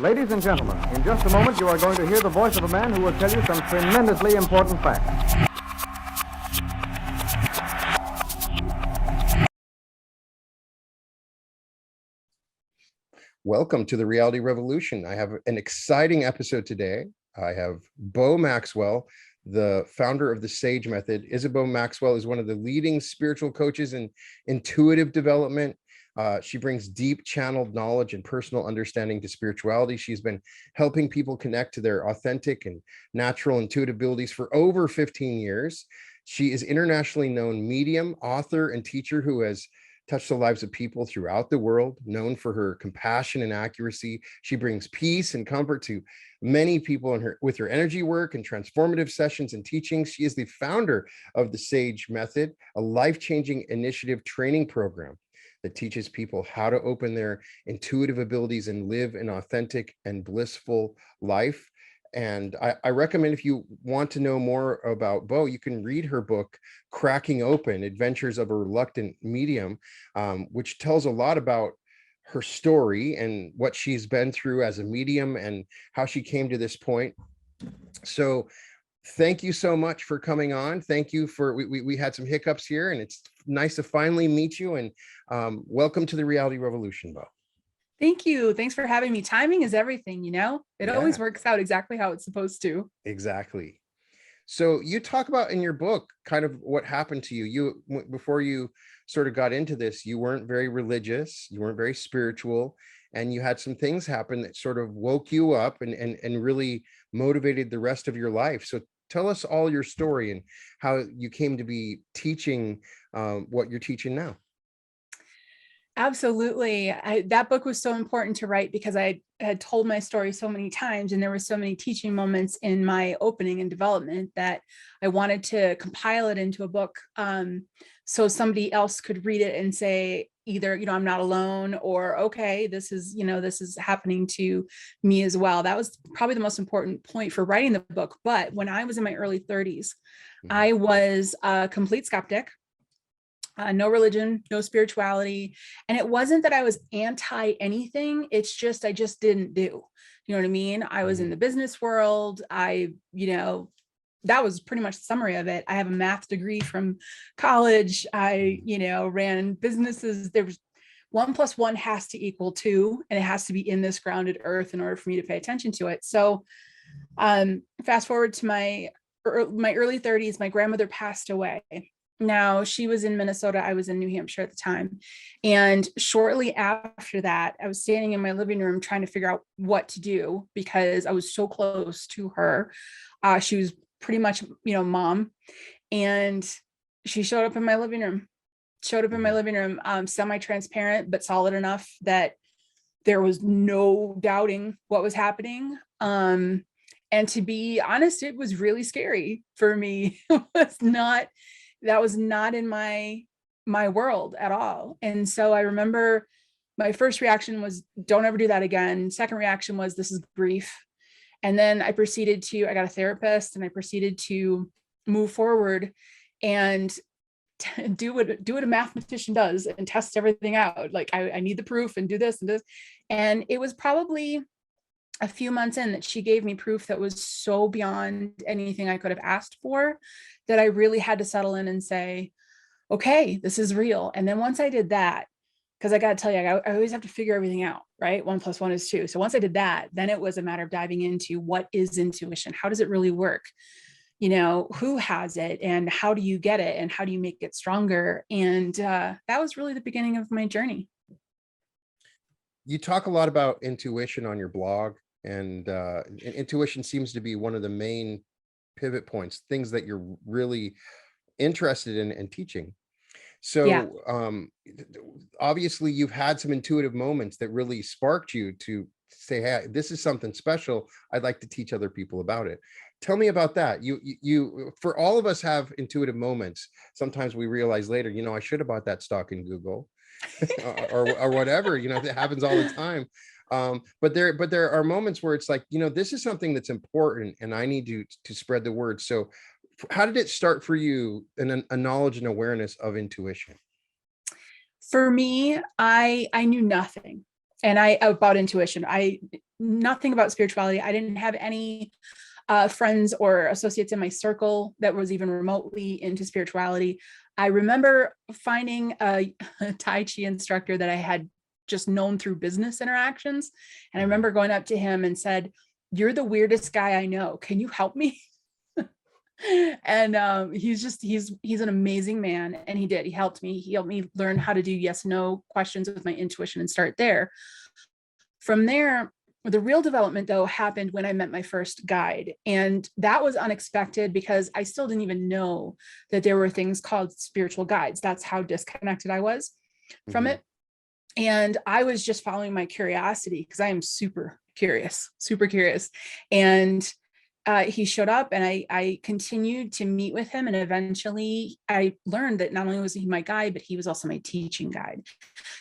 Ladies and gentlemen, in just a moment you are going to hear the voice of a man who will tell you some tremendously important facts. Welcome to the Reality Revolution. I have an exciting episode today. I have Beau Maxwell, the founder of the Sage Method. Isabeau Maxwell is one of the leading spiritual coaches in intuitive development. She brings deep channeled knowledge and personal understanding to spirituality. She's been helping people connect to their authentic and natural intuitive abilities for over 15 years. She is internationally known medium, author, and teacher who has touched the lives of people throughout the world. Known for her compassion and accuracy, she brings peace and comfort to many people with her energy work and transformative sessions and teachings. She is the founder of the Sage Method, a life-changing initiative training program that teaches people how to open their intuitive abilities and live an authentic and blissful life. And I recommend, if you want to know more about Beau, you can read her book, Cracking Open: Adventures of a Reluctant Medium, which tells a lot about her story and what she's been through as a medium and how she came to this point. So thank you so much for coming on. Thank you for, we had some hiccups here, and it's nice to finally meet you. And welcome to the Reality Revolution, Beau. Thank you. Thanks for having me. Timing is everything, you know? It always works out exactly how it's supposed to. Exactly. So you talk about in your book kind of what happened to you. Before you sort of got into this, you weren't very religious, you weren't very spiritual, and you had some things happen that sort of woke you up and really motivated the rest of your life. So tell us all your story and how you came to be teaching what you're teaching now. Absolutely. That book was so important to write because I had told my story so many times, and there were so many teaching moments in my opening and development that I wanted to compile it into a book, so somebody else could read it and say either, I'm not alone, or, okay, this is happening to me as well. That was probably the most important point for writing the book. But when I was in my early 30s, I was a complete skeptic. No religion, no spirituality. And it wasn't that I was anti anything. It's just, I just didn't do, you know what I mean? I was in the business world. That was pretty much the summary of it. I have a math degree from college. I, ran businesses. There was 1 + 1 has to equal 2, and it has to be in this grounded earth in order for me to pay attention to it. So fast forward to my early 30s, my grandmother passed away. Now, she was in Minnesota. I was in New Hampshire at the time. And shortly after that, I was standing in my living room trying to figure out what to do because I was so close to her. She was pretty much, mom. And she showed up in my living room, semi-transparent, but solid enough that there was no doubting what was happening. And to be honest, it was really scary for me. That was not in my world at all. And so I remember my first reaction was, don't ever do that again. Second reaction was, this is grief. And then I got a therapist, and I proceeded to move forward and do what a mathematician does and test everything out. Like, I need the proof and do this and this. And it was probably a few months in that she gave me proof that was so beyond anything I could have asked for, that I really had to settle in and say, okay, this is real. And then once I did that, because I got to tell you, I always have to figure everything out, right? 1 + 1 is 2. So once I did that, then it was a matter of diving into what is intuition? How does it really work? Who has it, and how do you get it, and how do you make it stronger? And that was really the beginning of my journey. You talk a lot about intuition on your blog, and intuition seems to be one of the main pivot points, things that you're really interested in and teaching. So obviously you've had some intuitive moments that really sparked you to say, hey, this is something special. I'd like to teach other people about it. Tell me about that. You for all of us have intuitive moments. Sometimes we realize later, I should have bought that stock in Google or whatever, that happens all the time. But there are moments where it's like, this is something that's important and I need to spread the word. So how did it start for you in a knowledge and awareness of intuition? For me, I knew nothing. And about intuition, nothing about spirituality. I didn't have any friends or associates in my circle that was even remotely into spirituality. I remember finding a Tai Chi instructor that I had just known through business interactions. And I remember going up to him and said, "You're the weirdest guy I know. Can you help me?" And he's an amazing man. And he did. He helped me learn how to do yes, no questions with my intuition and start there. From there, the real development, though, happened when I met my first guide. And that was unexpected because I still didn't even know that there were things called spiritual guides. That's how disconnected I was from it. And I was just following my curiosity because I am super curious. And he showed up, and I continued to meet with him. And eventually I learned that not only was he my guide, but he was also my teaching guide.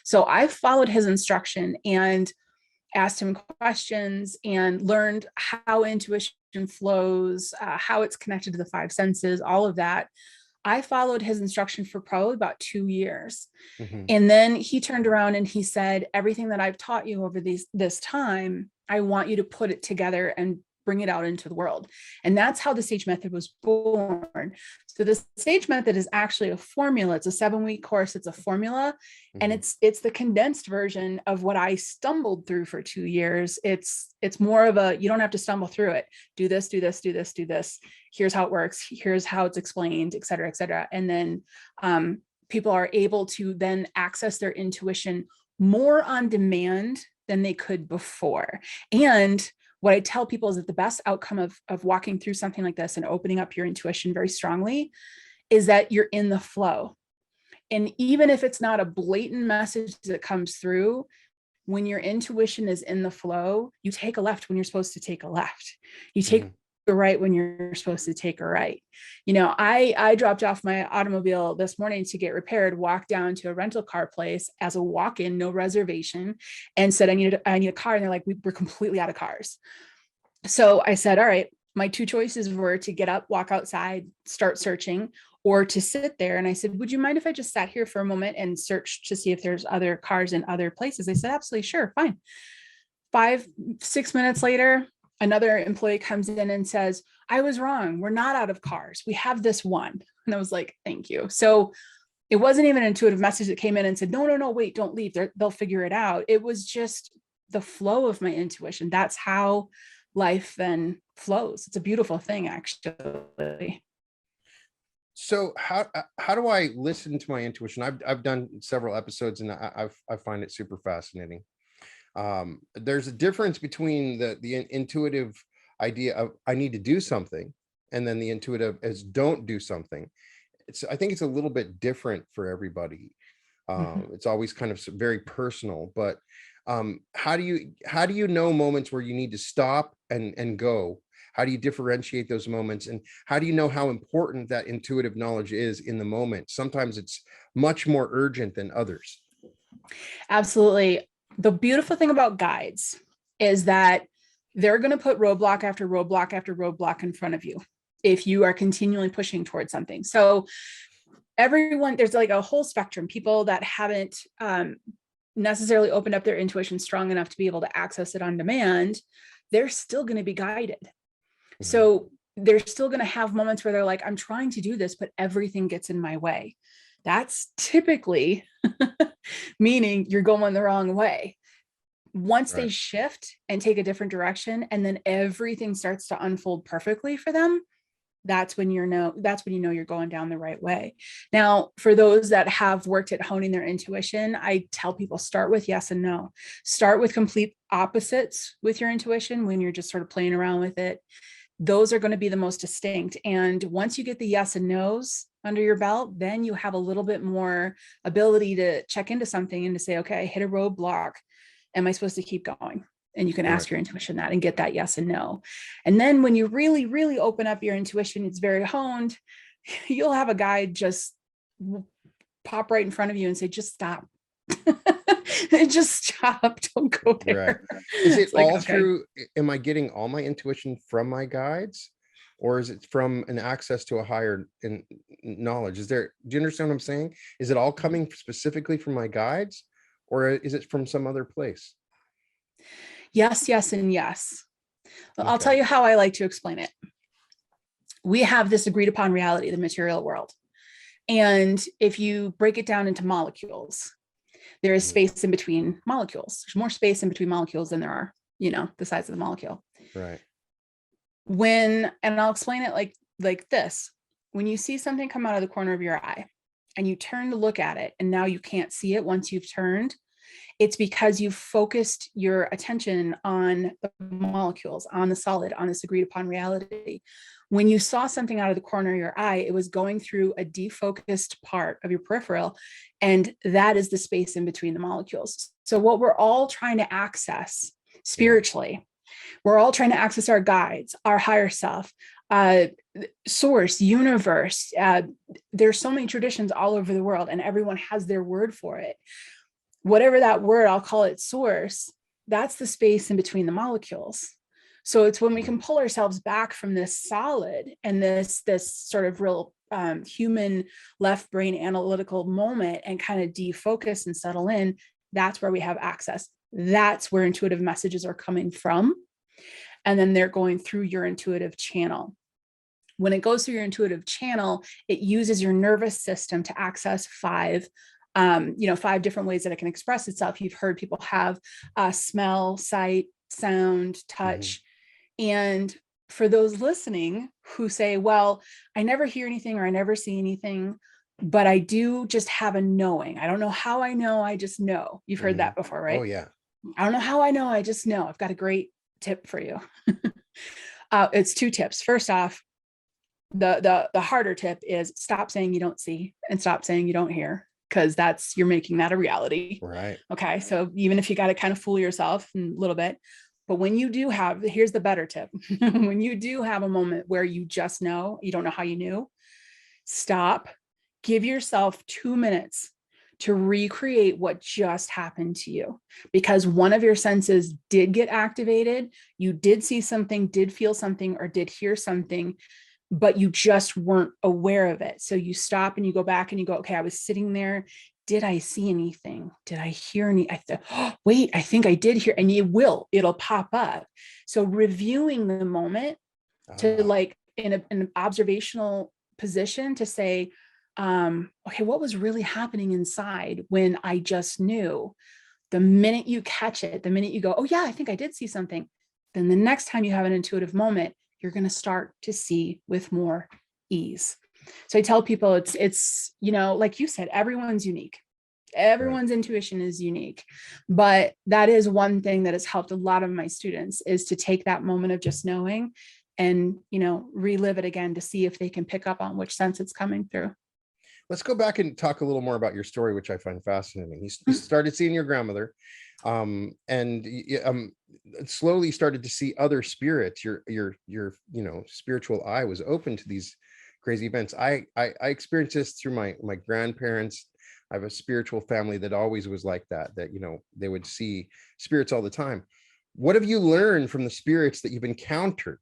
So I followed his instruction and asked him questions and learned how intuition flows, how it's connected to the five senses, all of that. I followed his instruction for probably about 2 years. And then he turned around and he said, "Everything that I've taught you over this time, I want you to put it together and bring it out into the world." And that's how the Sage Method was born. So the Sage Method is actually a formula. It's a 7-week course. It's a formula. And it's the condensed version of what I stumbled through for 2 years. It's more of a, you don't have to stumble through it. Do this, do this, do this, do this. Here's how it works. Here's how it's explained, et cetera, et cetera. And then people are able to then access their intuition more on demand than they could before. And what I tell people is that the best outcome of walking through something like this and opening up your intuition very strongly is that you're in the flow. And even if it's not a blatant message that comes through, when your intuition is in the flow, you take a left when you're supposed to take a left. You take a right when you're supposed to take a right. You know, I dropped off my automobile this morning to get repaired, walked down to a rental car place as a walk-in, no reservation, and said, I need a car. And they're like, we're completely out of cars. So I said, all right, my two choices were to get up, walk outside, start searching, or to sit there. And I said, would you mind if I just sat here for a moment and searched to see if there's other cars in other places? They said, absolutely, sure, fine. 5-6 minutes later, another employee comes in and says, I was wrong. We're not out of cars. We have this one. And I was like, thank you. So it wasn't even an intuitive message that came in and said, no, wait, don't leave. They'll figure it out. It was just the flow of my intuition. That's how life then flows. It's a beautiful thing, actually. So how do I listen to my intuition? I've done several episodes and I find it super fascinating. There's a difference between the intuitive idea of I need to do something, and then the intuitive as don't do something. I think it's a little bit different for everybody. It's always kind of very personal, but how do you know moments where you need to stop and go? How do you differentiate those moments? And how do you know how important that intuitive knowledge is in the moment? Sometimes it's much more urgent than others. Absolutely. The beautiful thing about guides is that they're going to put roadblock after roadblock after roadblock in front of you if you are continually pushing towards something. So everyone, there's like a whole spectrum. People that haven't necessarily opened up their intuition strong enough to be able to access it on demand, they're still going to be guided. So they're still going to have moments where they're like, I'm trying to do this, but everything gets in my way. That's typically meaning you're going the wrong way. Once they shift and take a different direction, and then everything starts to unfold perfectly for them, that's when you know you're going down the right way. Now, for those that have worked at honing their intuition, I tell people start with yes and no. Start with complete opposites with your intuition when you're just sort of playing around with it. Those are going to be the most distinct. And once you get the yes and no's under your belt, then you have a little bit more ability to check into something and to say, okay, I hit a roadblock. Am I supposed to keep going? And you can ask your intuition that and get that yes and no. And then when you really, really open up your intuition, it's very honed. You'll have a guide just pop right in front of you and say, just stop. Just stop. Don't go there. Right. Is it like, all through? Am I getting all my intuition from my guides, or is it from an access to a higher knowledge? Do you understand what I'm saying? Is it all coming specifically from my guides, or is it from some other place? Yes, yes, and yes. I'll Okay. tell you how I like to explain it. We have this agreed upon reality, the material world. And if you break it down into molecules, there is Mhm. space in between molecules. There's more space in between molecules than there are, the size of the molecule. Right. And I'll explain it like this. When you see something come out of the corner of your eye and you turn to look at it, and now you can't see it once you've turned, it's because you've focused your attention on the molecules, on the solid, on this agreed upon reality. When you saw something out of the corner of your eye, it was going through a defocused part of your peripheral, and that is the space in between the molecules. So what we're all trying to access spiritually, we're all trying to access our guides, our higher self, source, universe. There's so many traditions all over the world, and everyone has their word for it. Whatever that word, I'll call it source, that's the space in between the molecules. So it's when we can pull ourselves back from this solid and this sort of real human left brain analytical moment and kind of defocus and settle in, that's where we have access. That's where intuitive messages are coming from. And then they're going through your intuitive channel. When it goes through your intuitive channel, it uses your nervous system to access five different ways that it can express itself. You've heard people have smell, sight, sound, touch. And for those listening who say, well, I never hear anything or I never see anything, but I do just have a knowing. I don't know how I know, I just know. You've heard that before, right? Oh, yeah. I don't know how I know, I just know. I've got a great tip for you. It's two tips. First off, the harder tip is stop saying you don't see and stop saying you don't hear, because you're making that a reality. Right. Okay. So even if you got to kind of fool yourself a little bit, but when you do here's the better tip. When you do have a moment where you just know, you don't know how you knew, stop, give yourself 2 minutes to recreate what just happened to you, because one of your senses did get activated. You did see something, did feel something, or did hear something, but you just weren't aware of it. So you stop and you go back and you go, okay, I was sitting there. Did I see anything? Did I hear any? Wait, I think I did hear, and it'll pop up. So reviewing the moment to like in an observational position to say, okay, what was really happening inside when I just knew? The minute you catch it, the minute you go, oh yeah, I think I did see something, then the next time you have an intuitive moment, you're going to start to see with more ease. So I tell people it's, like you said, everyone's unique. Everyone's intuition is unique, but that is one thing that has helped a lot of my students, is to take that moment of just knowing and, relive it again to see if they can pick up on which sense it's coming through. Let's go back and talk a little more about your story, which I find fascinating. You started seeing your grandmother, and slowly started to see other spirits. Your spiritual eye was open to these crazy events. I experienced this through my grandparents. I have a spiritual family that always was like that they would see spirits all the time. What have you learned from the spirits that you've encountered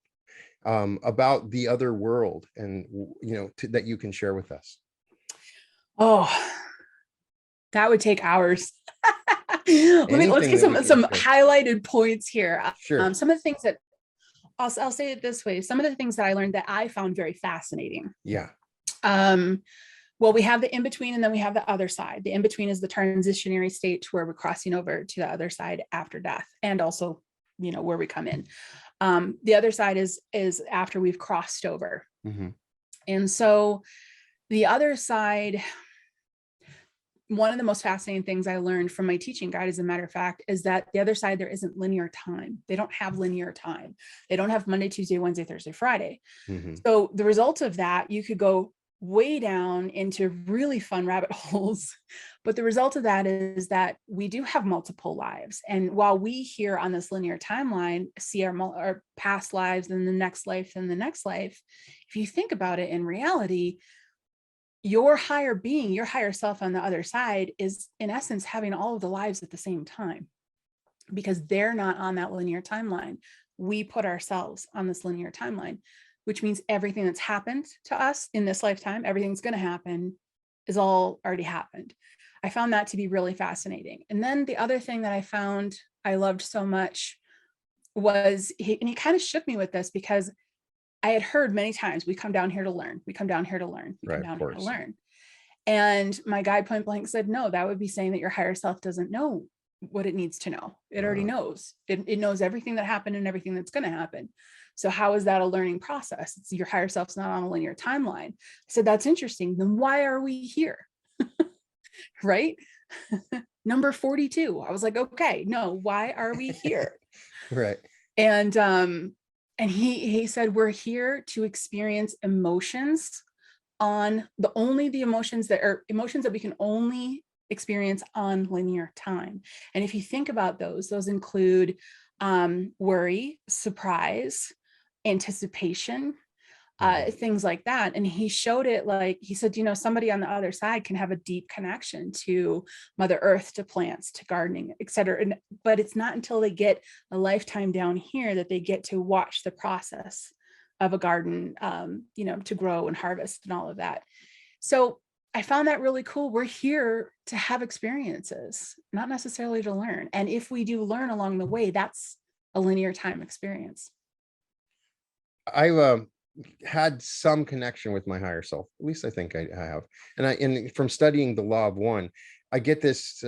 about the other world, and that you can share with us? Oh, that would take hours. Let's get some highlighted points here. Sure. Some of the things that I'll say it this way. Some of the things that I learned that I found very fascinating. Yeah. Well, we have the in-between, and then we have the other side. The in-between is the transitionary state where we're crossing over to the other side after death, and also, where we come in. The other side is after we've crossed over. And so the other side, one of the most fascinating things I learned from my teaching guide, as a matter of fact, is that the other side, there isn't linear time. They don't have linear time. They don't have Monday, Tuesday, Wednesday, Thursday, Friday. So the result of that, you could go way down into really fun rabbit holes. But the result of that is that we do have multiple lives. And while we here on this linear timeline see our past lives, and the next life, and the next life, if you think about it in reality, your higher being, your higher self on the other side is in essence having all of the lives at the same time, because they're not on that linear timeline. We put ourselves on this linear timeline, which means everything that's happened to us in this lifetime, everything's going to happen, is all already happened. I found that to be really fascinating. And then the other thing that I found I loved so much was and he kind of shook me with this, because I had heard many times, we come down here to learn, we come down here to learn, we come Right, of down here to course. learn. And my guide point blank said, no, that would be saying that your higher self doesn't know what it needs to know. It already knows. It knows everything that happened and everything that's going to happen. So how is that a learning process? It's your higher self's not on a linear timeline. I said, that's interesting. Then why are we here? Right? Number 42. I was like, okay, no, why are we here? Right. And he said, we're here to experience emotions on the emotions that we can only experience on linear time. And if you think about those include worry, surprise, anticipation, things like that. And he showed it, like he said, somebody on the other side can have a deep connection to Mother Earth, to plants, to gardening, et cetera. But it's not until they get a lifetime down here that they get to watch the process of a garden, to grow and harvest and all of that. So I found that really cool. We're here to have experiences, not necessarily to learn. And if we do learn along the way, that's a linear time experience. I've had some connection with my higher self. At least I think I have. And from studying the law of one, I get this,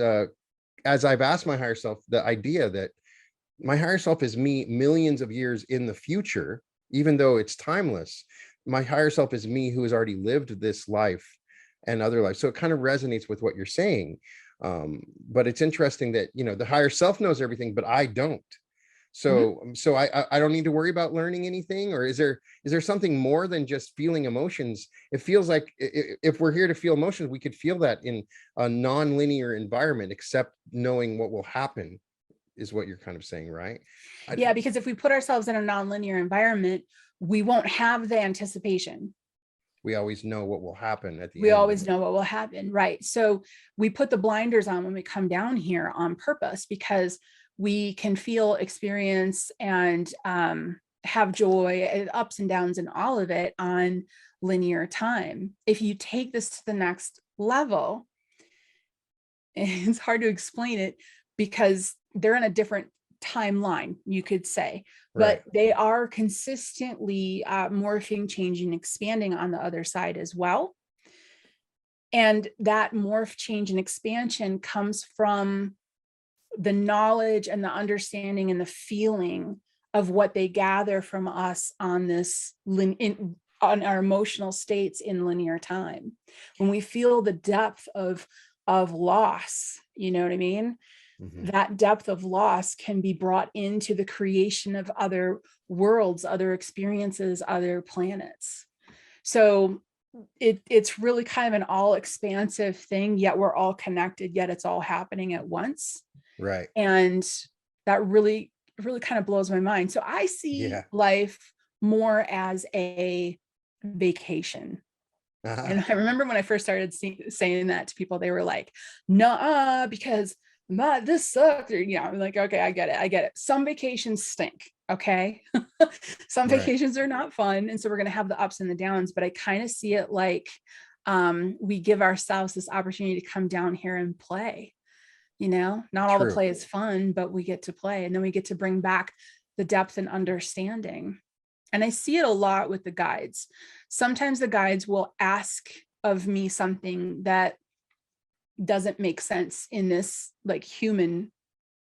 as I've asked my higher self, the idea that my higher self is me millions of years in the future, even though it's timeless. My higher self is me who has already lived this life and other lives. So it kind of resonates with what you're saying. But it's interesting that, the higher self knows everything, but I don't. So, so I don't need to worry about learning anything, or is there something more than just feeling emotions? It feels like if we're here to feel emotions, we could feel that in a non-linear environment, except knowing what will happen, is what you're kind of saying, right? Yeah, because if we put ourselves in a non-linear environment, we won't have the anticipation. We always know what will happen at the end. We always know what will happen, right? So we put the blinders on when we come down here on purpose, because we can feel, experience, and have joy and ups and downs and all of it on linear time. If you take this to the next level, it's hard to explain it because they're in a different timeline, you could say, but they are consistently morphing, changing, expanding on the other side as well. And that morph, change, and expansion comes from the knowledge and the understanding and the feeling of what they gather from us on this on our emotional states in linear time. When we feel the depth of loss, you know what I mean? That depth of loss can be brought into the creation of other worlds, other experiences, other planets. So it's really kind of an all expansive thing, yet we're all connected, yet it's all happening at once. Right. And that really kind of blows my mind. So I see life more as a vacation. And I remember when I first started saying that to people, they were like, "Nuh-uh, because this sucks." Or, I'm like, okay, I get it. Some vacations stink. Okay. Some vacations are not fun. And so we're going to have the ups and the downs, but I kind of see it like we give ourselves this opportunity to come down here and play. Not all the play is fun, but we get to play, and then we get to bring back the depth and understanding. And I see it a lot with the guides. Sometimes the guides will ask of me something that doesn't make sense in this like human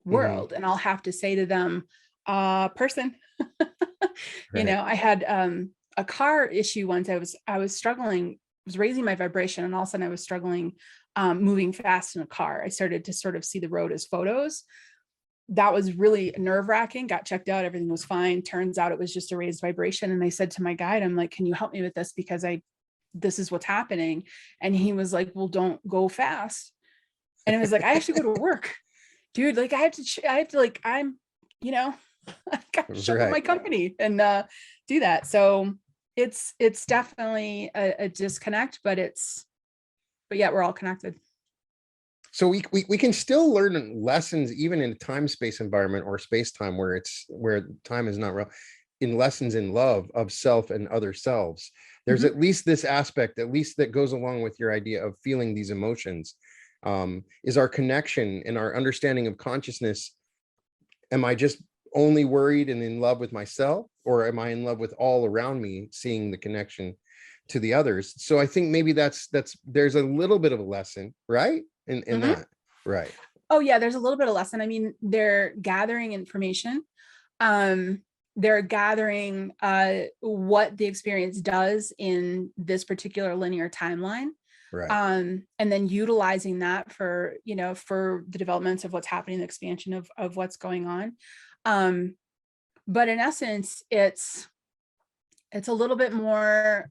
world. And I'll have to say to them, person, I had a car issue once. I was struggling, I was raising my vibration, and all of a sudden I was struggling moving fast in a car. I started to sort of see the road as photos. That was really nerve-wracking. Got checked out, everything was fine. Turns out it was just a raised vibration. And I said to my guide, I'm like, can you help me with this? Because this is what's happening. And he was like, well, don't go fast. And it was like, I have to go to work, dude. Like I have to like, I'm, I got to shut up my company and do that. So it's definitely a disconnect, but yeah, we're all connected. So we can still learn lessons even in a time-space environment or space-time where time is not real, in lessons in love of self and other selves. There's at least this aspect, at least that goes along with your idea of feeling these emotions, is our connection and our understanding of consciousness am I just only worried and in love with myself, or am I in love with all around me, seeing the connection to the others? So I think maybe that's there's a little bit of a lesson, right? In that, right? Oh yeah, there's a little bit of lesson. I mean, they're gathering information. They're gathering what the experience does in this particular linear timeline. Right. And then utilizing that for, for the developments of what's happening, the expansion of what's going on. But in essence, it's a little bit more,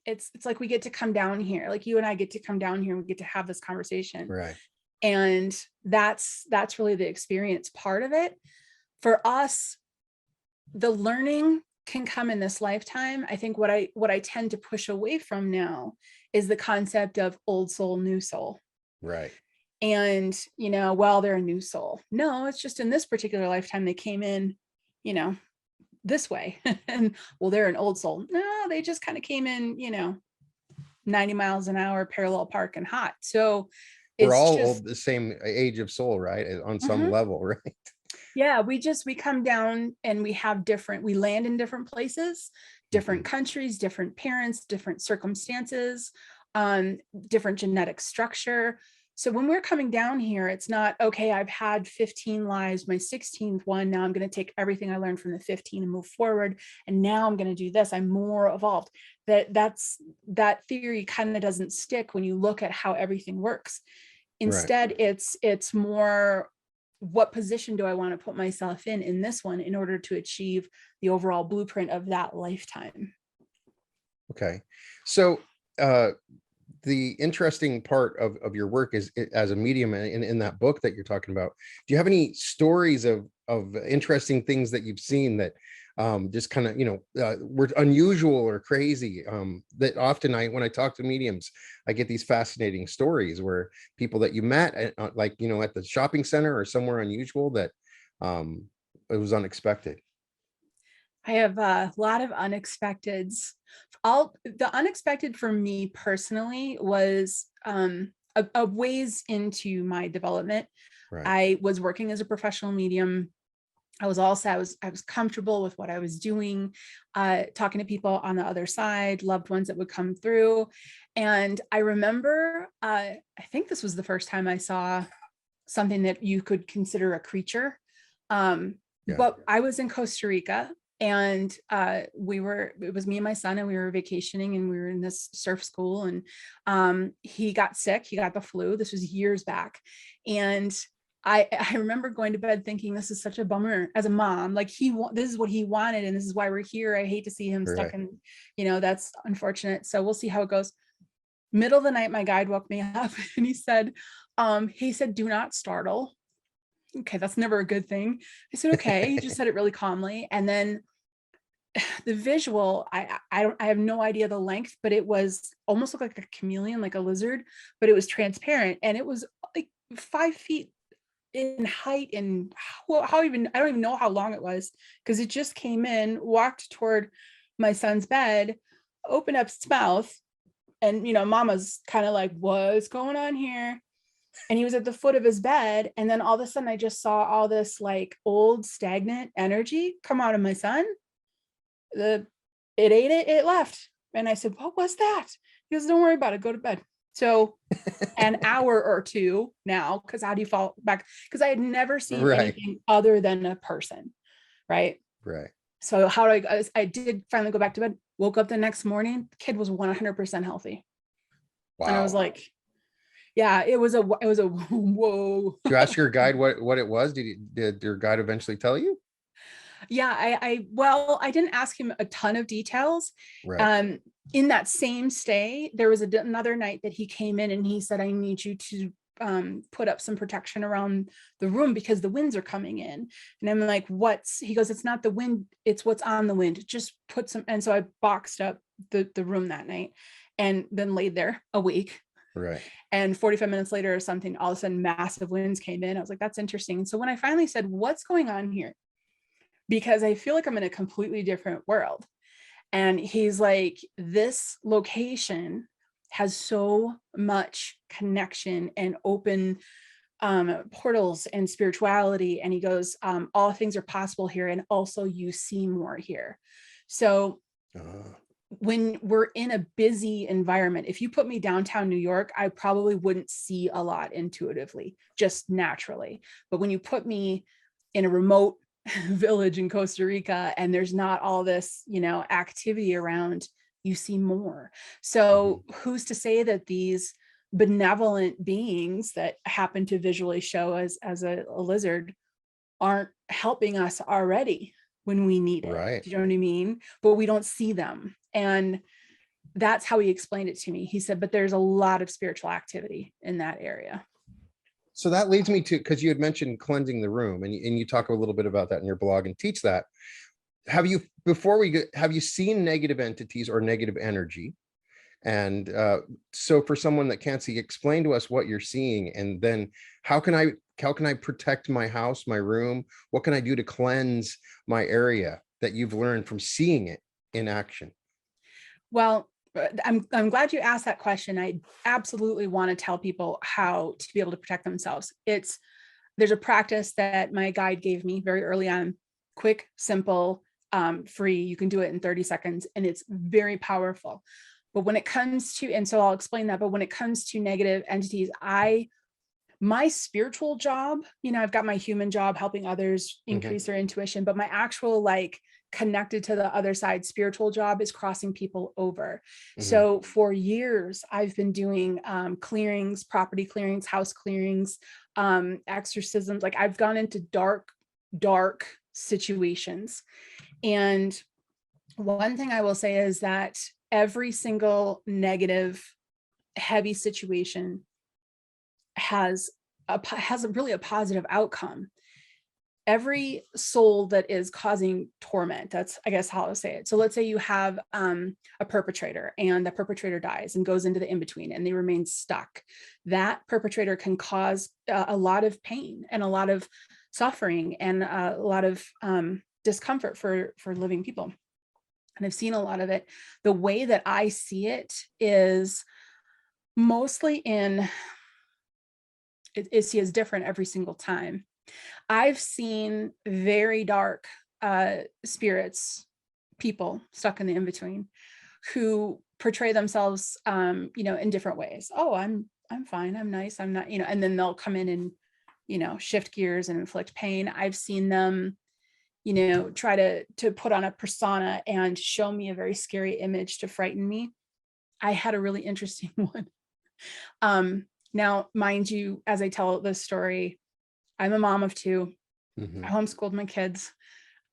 it's like we get to come down here, like you and I get to come down here and we get to have this conversation. Right. And that's really the experience part of it. For us, the learning can come in this lifetime. I think what I tend to push away from now is the concept of old soul, new soul. Right. And, well, they're a new soul. No, it's just in this particular lifetime, they came in, this way. And well, they're an old soul. No, they just kind of came in, 90 miles an hour, parallel park and hot. So we're all the same age of soul, right? On some level, right? Yeah, we come down and we land in different places, different countries, different parents, different circumstances, different genetic structure. So when we're coming down here, it's not, okay, I've had 15 lives, my 16th one, now I'm going to take everything I learned from the 15 and move forward. And now I'm going to do this. I'm more evolved. That theory kind of doesn't stick when you look at how everything works. Instead, right. It's more, what position do I want to put myself in this one in order to achieve the overall blueprint of that lifetime? Okay. So the interesting part of your work is as a medium, and in that book that you're talking about, do you have any stories of interesting things that you've seen that just kind of, were unusual or crazy? That often when I talk to mediums, I get these fascinating stories where people that you met at, at the shopping center or somewhere unusual that it was unexpected. I have a lot of unexpecteds. The unexpected for me personally was a ways into my development. Right. I was working as a professional medium. I was comfortable with what I was doing, talking to people on the other side, loved ones that would come through. And I remember, I think this was the first time I saw something that you could consider a creature. But I was in Costa Rica. And it was me and my son, and we were vacationing, and we were in this surf school, and he got sick. He got the flu. This was years back. And I remember going to bed thinking, this is such a bummer as a mom. Like this is what he wanted, and this is why we're here. I hate to see him stuck in, that's unfortunate. So we'll see how it goes. Middle of the night, my guide woke me up and he said, do not startle. Okay, that's never a good thing. I said, okay. He just said it really calmly. And then the visual, I have no idea the length, but it was almost looked like a chameleon, like a lizard, but it was transparent, and it was like 5 feet in height. And I don't even know how long it was, because it just came in, walked toward my son's bed, opened up its mouth, and mama's kind of like, what's going on here? And he was at the foot of his bed, and then all of a sudden I just saw all this like old stagnant energy come out of my son. It ate it, it left. And I said, what was that? He goes, don't worry about it, go to bed. So an hour or two now, because how do you fall back? Because I had never seen anything other than a person. Right. So I did finally go back to bed, woke up the next morning, the kid was 100% healthy. Wow. And I was like, yeah, it was a whoa. Did you ask your guide what it was? Did your guide eventually tell you? Yeah, I didn't ask him a ton of details. Right. In that same stay, there was another night that he came in and he said, I need you to put up some protection around the room because the winds are coming in. And I'm like, he goes, it's not the wind, it's what's on the wind. Just put some. And so I boxed up the room that night and then laid there a week. Right. And 45 minutes later or something, all of a sudden massive winds came in. I was like, that's interesting. And so when I finally said, what's going on here? Because I feel like I'm in a completely different world. And he's like, this location has so much connection and open portals and spirituality. And he goes, all things are possible here. And also you see more here. So when we're in a busy environment, if you put me downtown New York, I probably wouldn't see a lot intuitively, just naturally. But when you put me in a remote village in Costa Rica and there's not all this, activity around, you see more. So who's to say that these benevolent beings that happen to visually show as a lizard aren't helping us already when we need it? Right. Do you know what I mean? But we don't see them. And that's how he explained it to me. He said, but there's a lot of spiritual activity in that area. So that leads me to, because you had mentioned cleansing the room, and you talk a little bit about that in your blog and teach that. Have you seen negative entities or negative energy? And so for someone that can't see, explain to us what you're seeing, and then how can I protect my house, my room? What can I do to cleanse my area that you've learned from seeing it in action? Well, I'm glad you asked that question. I absolutely want to tell people how to be able to protect themselves. There's a practice that my guide gave me very early on, quick, simple, free. You can do it in 30 seconds, and it's very powerful. But when it comes to, and so I'll explain that, but when it comes to negative entities, my spiritual job, I've got my human job helping others increase their intuition, but my actual connected to the other side spiritual job is crossing people over. So for years, I've been doing clearings, property clearings, house clearings, exorcisms. I've gone into dark situations. And one thing I will say is that every single negative, heavy situation has really a positive outcome. Every soul that is causing torment, that's, I guess, how I'll say it. So let's say you have a perpetrator, and the perpetrator dies and goes into the in-between, and they remain stuck. That perpetrator can cause a lot of pain and a lot of suffering and a lot of discomfort for living people. And I've seen a lot of it. The way that I see it is mostly is different every single time. I've seen very dark spirits, people stuck in the in-between, who portray themselves, in different ways. Oh, I'm fine. I'm nice. I'm not, and then they'll come in and, shift gears and inflict pain. I've seen them, try to put on a persona and show me a very scary image to frighten me. I had a really interesting one. Now, mind you, as I tell this story, I'm a mom of two. I homeschooled my kids.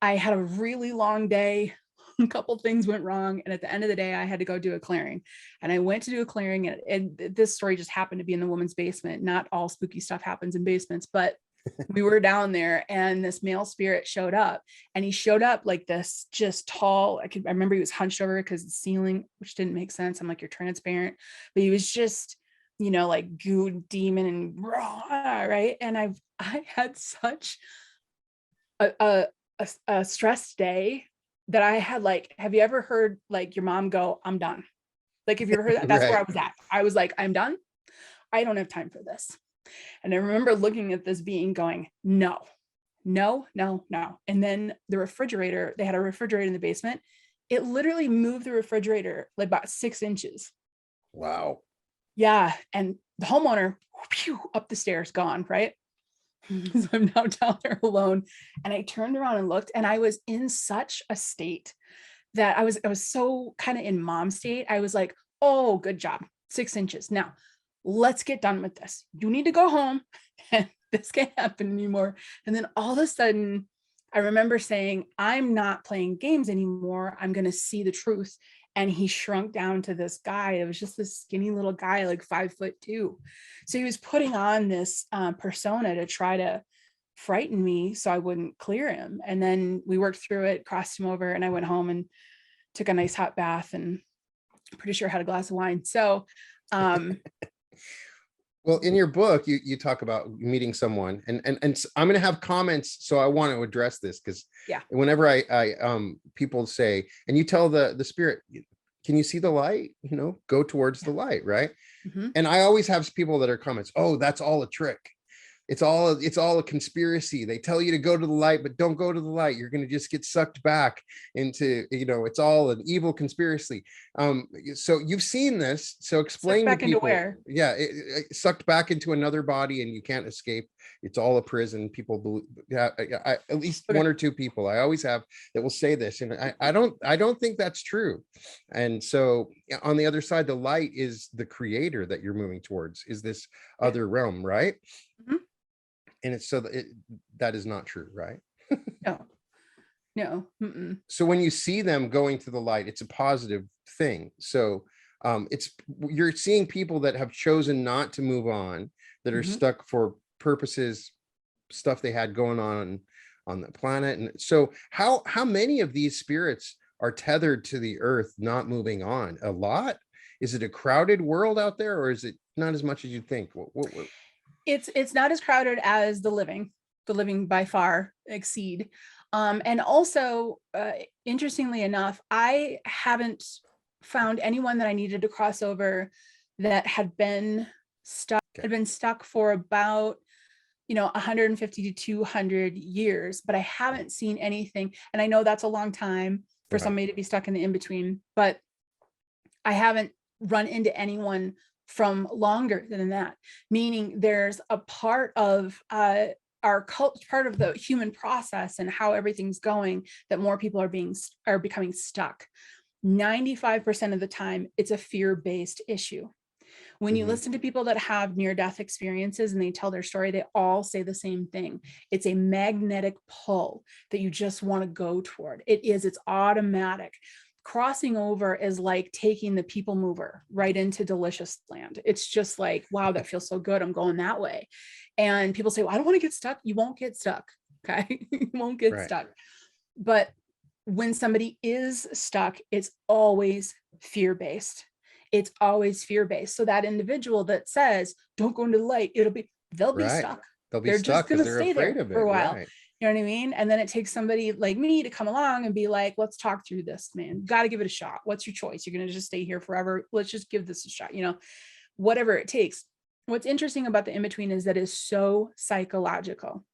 I had a really long day. A couple things went wrong. And at the end of the day, I had to go do a clearing. And I went to do a clearing. And this story just happened to be in the woman's basement. Not all spooky stuff happens in basements, but we were down there, and this male spirit showed up, and he showed up like this, just tall. I remember he was hunched over because the ceiling, which didn't make sense. I'm like, you're transparent, but he was just, like goo demon and raw, right. And I had such a stressed day that I had have you ever heard your mom go, I'm done? Have you ever heard that? That's Right. where I was at. I was like, I'm done. I don't have time for this. And I remember looking at this being going, no. And then the refrigerator, they had a refrigerator in the basement. It literally moved the refrigerator about 6 inches. Wow. Yeah. And the homeowner, up the stairs, gone, right? So I'm now down there alone. And I turned around and looked, and I was in such a state that I was so kind of in mom state. I was like, oh, good job. 6 inches. Now let's get done with this. You need to go home, and this can't happen anymore. And then all of a sudden, I remember saying, I'm not playing games anymore. I'm going to see the truth. And he shrunk down to this guy. It was just this skinny little guy, 5'2". So he was putting on this persona to try to frighten me so I wouldn't clear him. And then we worked through it, crossed him over, and I went home and took a nice hot bath, and I'm pretty sure I had a glass of wine. So, well, in your book, you talk about meeting someone, and I'm going to have comments, so I want to address this, because whenever I people say, and you tell the spirit, can you see the light? Go towards the light, right? And I always have people that are comments, oh, that's all a trick. it's all a conspiracy. They tell you to go to the light, but don't go to the light. You're going to just get sucked back into, it's all an evil conspiracy. So you've seen this. So explain to back into people. where? Yeah, it sucked back into another body, and you can't escape. It's all a prison. People believe, at least one or two people I always have that will say this, and I don't think that's true. And so on the other side, the light is the creator that you're moving towards, is this other realm, right? Mm-hmm. And it's that is not true, right? No. Mm-mm. So when you see them going to the light, it's a positive thing. So you're seeing people that have chosen not to move on, that are stuck for purposes, stuff they had going on the planet. And so how many of these spirits are tethered to the earth, not moving on? A lot? Is it a crowded world out there, or is it not as much as you think? What? It's not as crowded as the living by far exceed. And also, interestingly enough, I haven't found anyone that I needed to cross over that had been stuck for about 150 to 200 years, but I haven't seen anything. And I know that's a long time for somebody to be stuck in the in-between, but I haven't run into anyone from longer than that, meaning there's a part of our culture, part of the human process and how everything's going, that more people are becoming stuck. 95% of the time, it's a fear-based issue. When you listen to people that have near-death experiences and they tell their story, they all say the same thing. It's a magnetic pull that you just want to go toward. It's automatic. Crossing over is like taking the people mover right into delicious land. It's just like, wow, that feels so good. I'm going that way. And people say, well, I don't want to get stuck. You won't get stuck. Okay. You won't get stuck. But when somebody is stuck, it's always fear-based. It's always fear-based. So that individual that says, don't go into the light, they'll be stuck. They're just going to stay there for a while. Right. You know what I mean? And then it takes somebody like me to come along and be like, let's talk through this, man. Got to give it a shot. What's your choice? You're going to just stay here forever. Let's just give this a shot, whatever it takes. What's interesting about the in-between is that it's so psychological.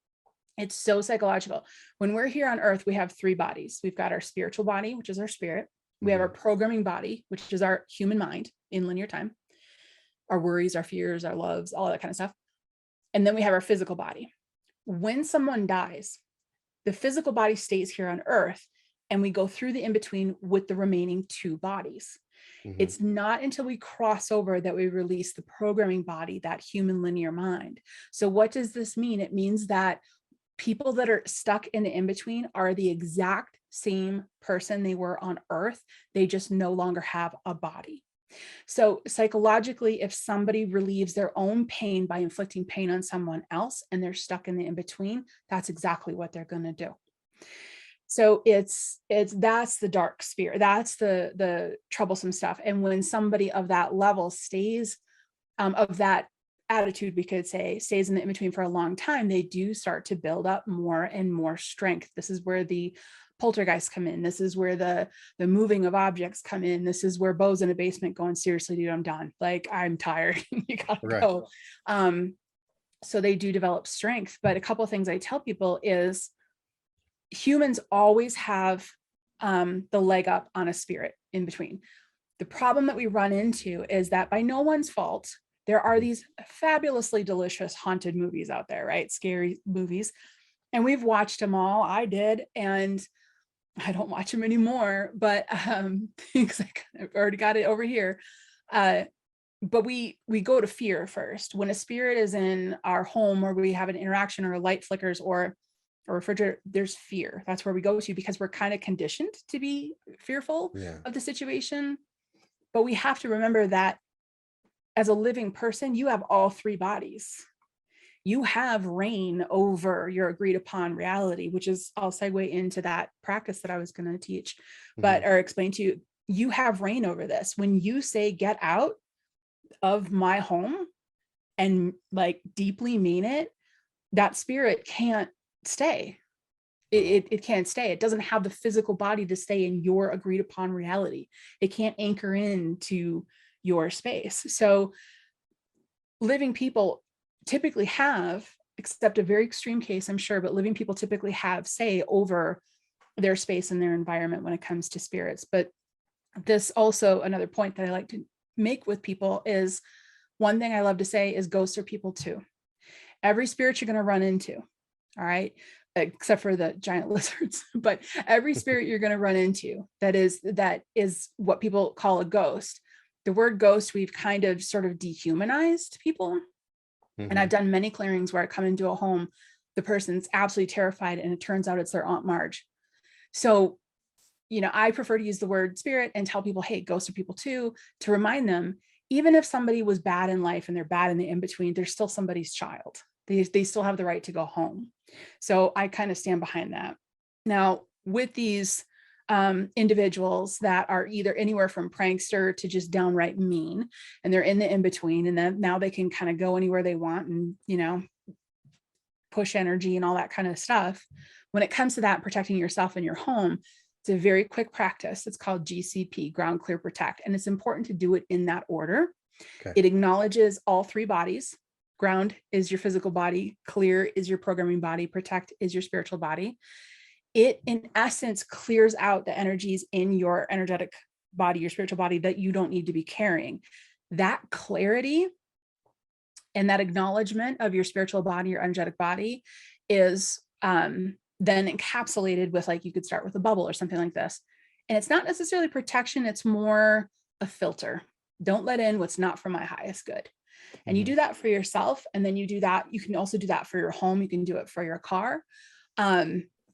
It's so psychological. When we're here on earth, we have three bodies. We've got our spiritual body, which is our spirit. We have our programming body, which is our human mind in linear time, our worries, our fears, our loves, all that kind of stuff. And then we have our physical body. When someone dies, the physical body stays here on earth, and we go through the in-between with the remaining two bodies. It's not until we cross over that we release the programming body, that human linear mind. So what does this mean? It means that people that are stuck in the in-between are the exact same person they were on earth. They just no longer have a body. So psychologically, if somebody relieves their own pain by inflicting pain on someone else and they're stuck in the in-between, that's exactly what they're going to do. So that's the dark sphere. That's the troublesome stuff. And when somebody of that level stays, of that attitude, we could say, stays in the in-between for a long time, they do start to build up more and more strength. This is where the poltergeists come in. This is where the moving of objects come in. This is where Beau's in a basement going, seriously, dude, I'm done. Like, I'm tired. You gotta go. So they do develop strength. But a couple of things I tell people is humans always have the leg up on a spirit in between. The problem that we run into is that by no one's fault, there are these fabulously delicious haunted movies out there, right? Scary movies. And we've watched them all. I did. And I don't watch them anymore, but because I've already got it over here. But we go to fear first. When a spirit is in our home, or we have an interaction, or a light flickers, or a refrigerator, there's fear. That's where we go to, because we're kind of conditioned to be fearful of the situation. But we have to remember that as a living person, you have all three bodies. You have reign over your agreed upon reality, which is, I'll segue into that practice that I was going to teach, or explain to you. You have reign over this. When you say, get out of my home, and like deeply mean it, that spirit can't stay. It can't stay. It doesn't have the physical body to stay in your agreed upon reality. It can't anchor into your space. So living people typically have except a very extreme case, I'm sure, but living people typically have say over their space and their environment when it comes to spirits. But this also, another point that I like to make with people is, one thing I love to say is ghosts are people too. Every spirit you're going to run into, all right, except for the giant lizards, but every spirit you're going to run into that is what people call a ghost. The word ghost, we've kind of sort of dehumanized people. And I've done many clearings where I come into a home, the person's absolutely terrified, and it turns out it's their Aunt Marge. So, I prefer to use the word spirit and tell people, hey, ghosts are people too, to remind them, even if somebody was bad in life and they're bad in the in-between, they're still somebody's child. They still have the right to go home. So I kind of stand behind that. Now, with these individuals that are either anywhere from prankster to just downright mean, and they're in the in-between, and then now they can kind of go anywhere they want and, push energy and all that kind of stuff. When it comes to that, protecting yourself and your home, it's a very quick practice. It's called GCP, ground, clear, protect. And it's important to do it in that order. Okay. It acknowledges all three bodies. Ground is your physical body, clear is your programming body, protect is your spiritual body. It, in essence, clears out the energies in your energetic body, your spiritual body, that you don't need to be carrying. That clarity and that acknowledgement of your spiritual body, your energetic body, is then encapsulated with, like, you could start with a bubble or something like this. And it's not necessarily protection, it's more a filter. Don't let in what's not for my highest good. And you do that for yourself. And then you do that. You can also do that for your home. You can do it for your car.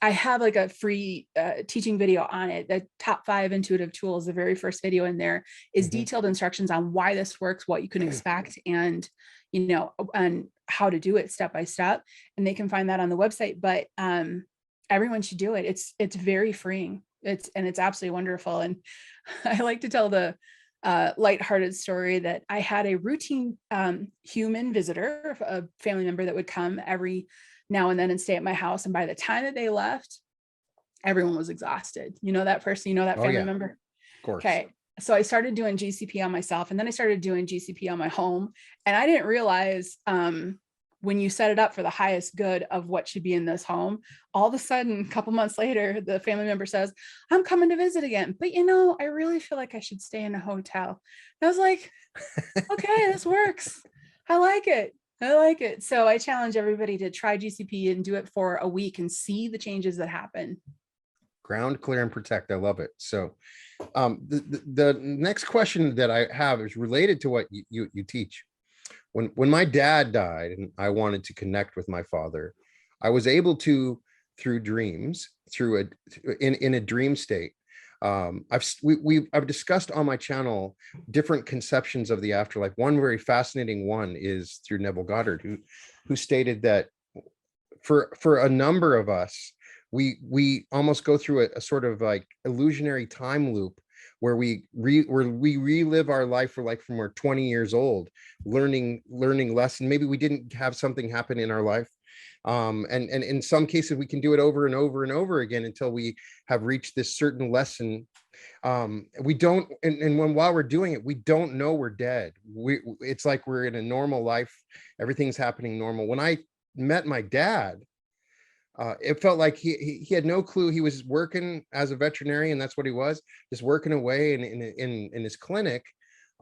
I have like a free teaching video on it. The top 5 intuitive tools, the very first video in there is detailed instructions on why this works, what you can expect, and, and how to do it step by step. And they can find that on the website, but everyone should do it. It's very freeing. It's absolutely wonderful. And I like to tell the lighthearted story that I had a routine human visitor, a family member that would come every now and then and stay at my house. And by the time that they left, everyone was exhausted. That person, that family member. Of course. Okay. So I started doing GCP on myself, and then I started doing GCP on my home. And I didn't realize when you set it up for the highest good of what should be in this home, all of a sudden, a couple months later, the family member says, I'm coming to visit again, but I really feel like I should stay in a hotel. And I was like, okay, this works. I like it. So I challenge everybody to try GCP and do it for a week and see the changes that happen. Ground, clear, and protect. I love it. So the next question that I have is related to what you teach. When my dad died and I wanted to connect with my father, I was able to, through dreams, in a dream state. I've discussed on my channel different conceptions of the afterlife. One very fascinating one is through Neville Goddard, who stated that for a number of us, we almost go through a sort of like illusionary time loop where we relive our life for like from we're 20 years old, learning lesson. Maybe we didn't have something happen in our life. And in some cases we can do it over and over and over again until we have reached this certain lesson. We don't, and while we're doing it, we don't know we're dead. It's like we're in a normal life. Everything's happening normal. When I met my dad, it felt like he had no clue. He was working as a veterinarian. That's what he was, just working away in his clinic.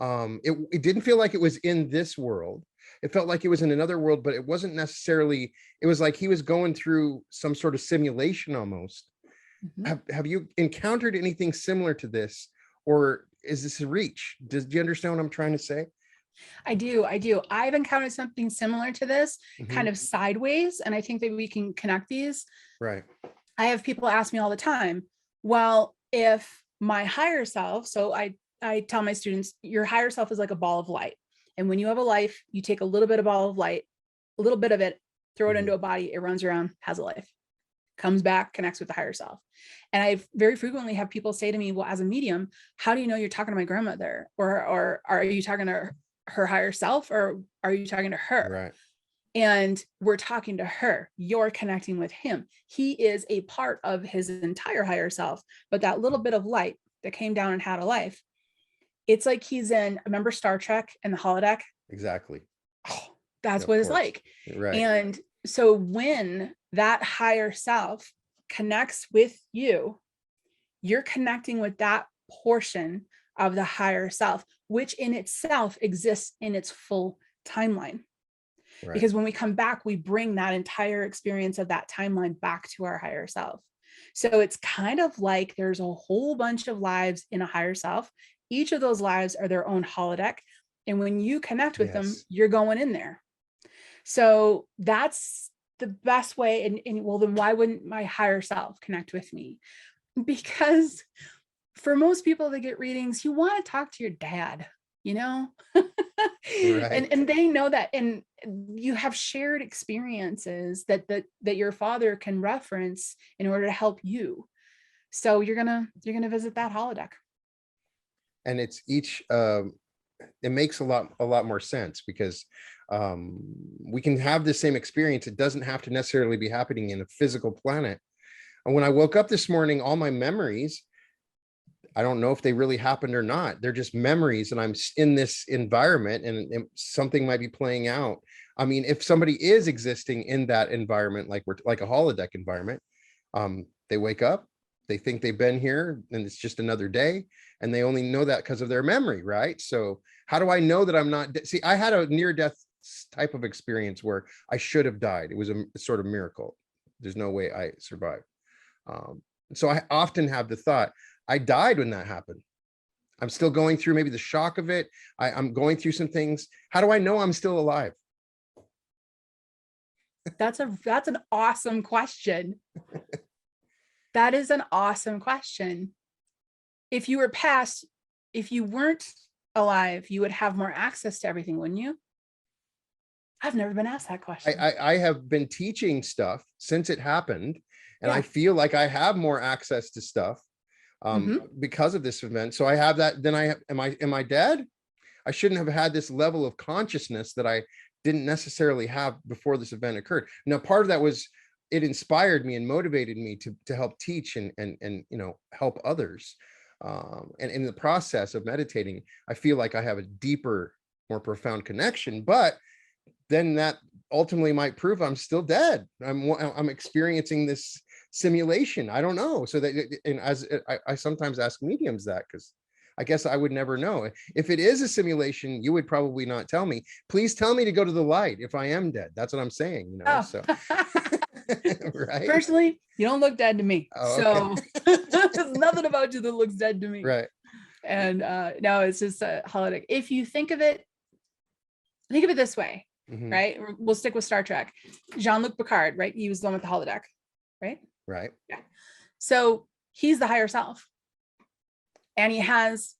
It didn't feel like it was in this world. It felt like it was in another world, but it wasn't necessarily. It was like he was going through some sort of simulation almost. Have you encountered anything similar to this, or is this a reach? Do you understand what I'm trying to say? I do. I've encountered something similar to this, kind of sideways, and I think that we can connect these. Right. I have people ask me all the time, well, if my higher self, so I tell my students, your higher self is like a ball of light. And when you have a life, you take a little bit of ball of light, a little bit of it, throw it into a body, it runs around, has a life, comes back, connects with the higher self. And I very frequently have people say to me, well, as a medium, how do you know you're talking to my grandmother? Or are you talking to her higher self, or are you talking to her? Right. And we're talking to her. You're connecting with him. He is a part of his entire higher self, but that little bit of light that came down and had a life, it's like he's in, remember Star Trek and the holodeck? Exactly. Oh, that's what it's like. Right. And So when that higher self connects with you, you're connecting with that portion of the higher self, which in itself exists in its full timeline. Right. Because when we come back, we bring that entire experience of that timeline back to our higher self. So it's kind of like there's a whole bunch of lives in a higher self. Each of those lives are their own holodeck. And when you connect with them, Yes. you're going in there. So that's the best way. And well, then why wouldn't my higher self connect with me? Because for most people that get readings, you want to talk to your dad, you know? Right. And they know that, and you have shared experiences that your father can reference in order to help you. So you're gonna visit that holodeck. And it's each it makes a lot more sense, because we can have the same experience. It doesn't have to necessarily be happening in a physical planet. And when I woke up this morning, all my memories, I don't know if they really happened or not. They're just memories, and I'm in this environment, and something might be playing out. I mean, if somebody is existing in that environment, like like a holodeck environment, they wake up, they think they've been here, and it's just another day, and they only know that because of their memory, right? So how do I know that I'm not? See, I had a near-death type of experience where I should have died. It was a sort of miracle. There's no way I survived. So I often have the thought, I died when that happened. I'm still going through maybe the shock of it. I'm going through some things. How do I know I'm still alive? That's an awesome question. That is an awesome question. If you weren't alive, you would have more access to everything, wouldn't you? I've never been asked that question. I have been teaching stuff since it happened, and Yeah. I feel like I have more access to stuff because of this event. So I have that. Then am I dead? I shouldn't have had this level of consciousness that I didn't necessarily have before this event occurred. Now, part of that was it inspired me and motivated me to help teach and help others. And in the process of meditating, I feel like I have a deeper, more profound connection. But then that ultimately might prove I'm still dead. I'm experiencing this simulation. I don't know. So that, and as I sometimes ask mediums that, because I guess I would never know. If it is a simulation, you would probably not tell me. Please tell me to go to the light if I am dead. That's what I'm saying, Oh. So right. Personally, you don't look dead to me. Oh, so there's nothing about you that looks dead to me. Right. And no, it's just a holodeck. If you think of it this way, right? We'll stick with Star Trek. Jean-Luc Picard, right? He was the one with the holodeck, right? Right. Yeah. So he's the higher self. And he has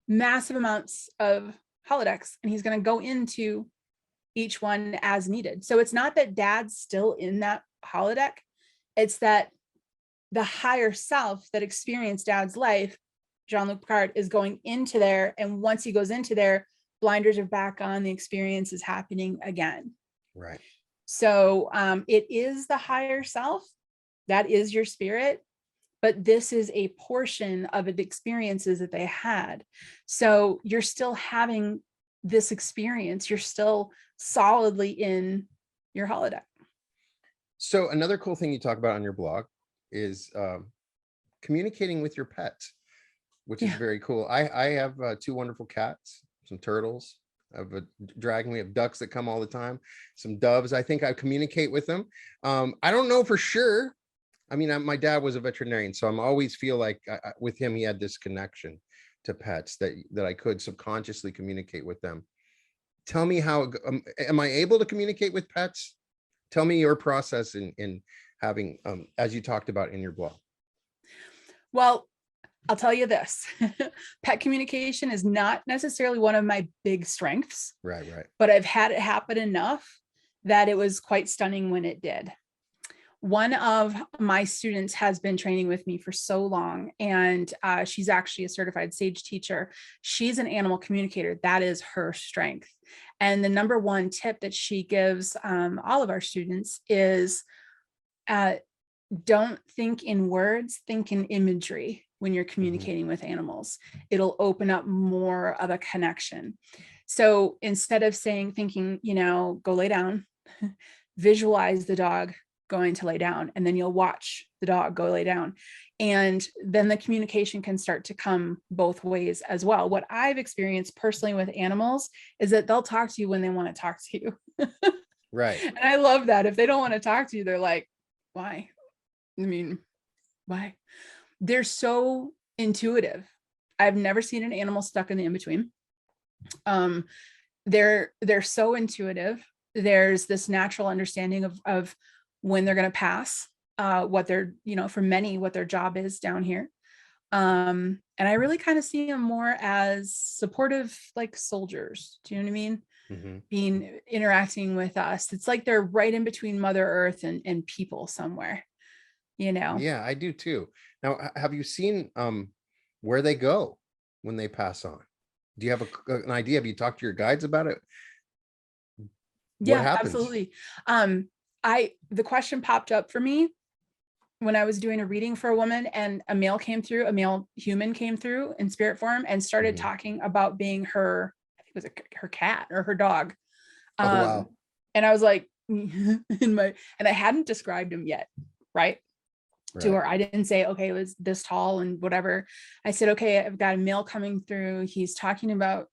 massive amounts of holodecks, and he's going to go into each one as needed. So it's not that dad's still in that holodeck. It's that the higher self that experienced dad's life, Jean-Luc Picard, is going into there. And once he goes into there, blinders are back on, the experience is happening again. Right. So it is the higher self. That is your spirit. But this is a portion of the experiences that they had. So you're still having this experience. You're still solidly in your holodeck. So another cool thing you talk about on your blog is communicating with your pets, which is very cool. I have 2 wonderful cats, some turtles. I have a dragon. We have ducks that come all the time. Some doves. I think I communicate with them. I don't know for sure. I mean, my dad was a veterinarian, so I'm always feel like with him, he had this connection to pets that I could subconsciously communicate with them. Tell me how, am I able to communicate with pets? Tell me your process in having, as you talked about in your blog. Well, I'll tell you this, pet communication is not necessarily one of my big strengths. Right. But I've had it happen enough that it was quite stunning when it did. One of my students has been training with me for so long, and she's actually a certified SAGE teacher. She's an animal communicator. That is her strength. And the number one tip that she gives all of our students is don't think in words, think in imagery when you're communicating with animals. It'll open up more of a connection. So instead of thinking, go lay down, visualize the dog going to lay down, and then you'll watch the dog go lay down. And then the communication can start to come both ways as well. What I've experienced personally with animals is that they'll talk to you when they want to talk to you. Right. And I love that. If they don't want to talk to you, they're like, why? I mean, why? They're so intuitive. I've never seen an animal stuck in the in-between. They're so intuitive. There's this natural understanding of when they're going to pass, what they're, for many, what their job is down here. And I really kind of see them more as supportive, like soldiers. Do you know what I mean? Mm-hmm. Interacting with us. It's like they're right in between Mother Earth and people somewhere, Yeah, I do too. Now, have you seen where they go when they pass on? Do you have an idea? Have you talked to your guides about it? What happens? Absolutely. The question popped up for me when I was doing a reading for a woman, and a male human came through in spirit form and started talking about being her, I think it was her cat or her dog. Oh, wow. And I was like, and I hadn't described him yet. Right. To her. I didn't say, okay, it was this tall and whatever. I said, okay, I've got a male coming through. He's talking about